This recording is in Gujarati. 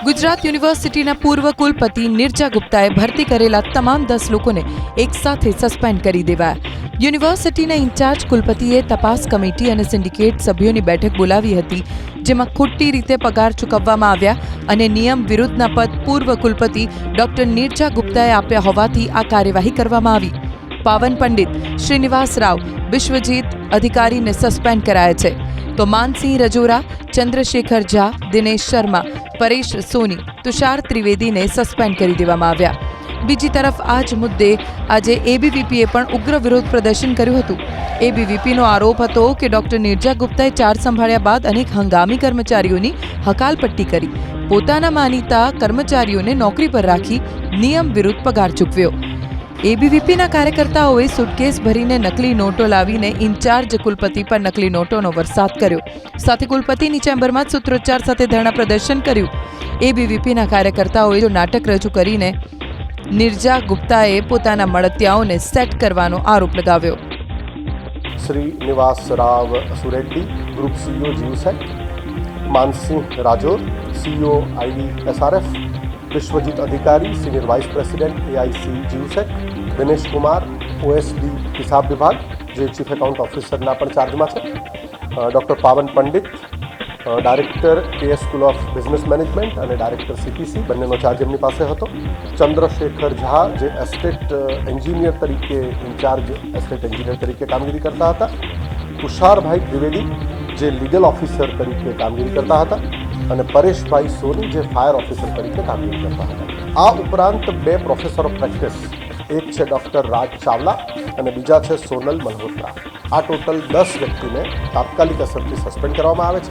ગુજરાત યુનિવર્સિટીના પૂર્વ કુલપતિ નિર્જા ગુપ્તાએ ભરતી કરેલા તમામ 10 લોકોને એકસાથે સસ્પેન્ડ કરી દેવાયા. યુનિવર્સિટીના ઇન્ચાર્જ કુલપતિએ તપાસ કમિટી અને સિન્ડિકેટ સભ્યોની બેઠક બોલાવી હતી, જેમાં ખોટી રીતે પગાર ચૂકવવામાં આવ્યા અને નિયમ વિરુદ્ધના પદ પૂર્વ કુલપતિ ડોક્ટર નિર્જા ગુપ્તાએ આપ્યા હોવાથી આ કાર્યવાહી કરવામાં આવી. પાવન પંડિત, શ્રીનિવાસ રાવ, વિશ્વજીત અધિકારીને સસ્પેન્ડ કરાયા છે, તો માનસિંહ રજોરા, ચંદ્રશેખર ઝા, દિનેશ શર્મા, પરેશ સોની, તુષાર ત્રિવેદીને સસ્પેન્ડ કરી દેવામાં આવ્યા. બીજી તરફ આ જ મુદ્દે આજે એબીવીપીએ પણ ઉગ્ર વિરોધ પ્રદર્શન કર્યું હતું. એબીવીપીનો આરોપ હતો કે ડોક્ટર નિર્જા ગુપ્તાએ ચાર્જ સંભાળ્યા બાદ અનેક હંગામી કર્મચારીઓની હકાલપટ્ટી કરી, પોતાના માનીતા કર્મચારીઓને નોકરી પર રાખી નિયમ વિરુદ્ધ પગાર ચૂકવ્યો. એબીવીપીના કાર્યકર્તાઓએ સુટકેસ ભરીને નકલી નોટો લાવીને ઇન્ચાર્જ કુલપતિ પર નકલી નોટોનો વરસાદ કર્યો. સાથે કુલપતિની ચેમ્બરમાં જ સૂત્રોચ્ચાર સાથે ધરણા પ્રદર્શન કર્યું. એબીવીપીના કાર્યકર્તાઓએ નાટક રજૂ કરીને નિર્જા ગુપ્તાએ પોતાના મળતિયાઓને સેટ કરવાનો આરોપ લગાવ્યો. શ્રીનિવાસ રાવ સુરેડ્ડી, ગ્રુપ સીઈઓ જીયુસેટ, માનસિંહ રાજોર, સીઈઓ IDSRF, વિશ્વજીત અધિકારી, સિનિયર વાઇસ પ્રેસિડેન્ટ AIC જીયુસેટ, દિનેશ કુમાર, OSD હિસાબ વિભાગ, જે ચીફ એકાઉન્ટ ઓફિસરના પણ ચાર્જમાં છે, ડૉક્ટર પાવન Pandit, director KS school of business management અને ડાયરેક્ટર CPC, બંનેનો ચાર્જ એમની પાસે હતો. ચંદ્રશેખર ઝા, જે એસ્ટેટ એન્જિનિયર તરીકે ઇન્ચાર્જ એસ્ટેટ એન્જિનિયર તરીકે કામગીરી કરતા હતા. તુષારભાઈ ત્રિવેદી, જે લીગલ ઓફિસર તરીકે કામગીરી કરતા હતા. અને પરેશભાઈ સોની, જે ફાયર ઓફિસર તરીકે કામગીરી કરતા હતા. આ ઉપરાંત 2 પ્રોફેસર ઓફ પ્રેક્ટિસ, એક છે ડૉક્ટર રાજ ચાવલા અને બીજા છે સોનલ મલ્હોત્રા. આ ટોટલ 10 વ્યક્તિને તાત્કાલિક અસરથી સસ્પેન્ડ કરવામાં આવે છે.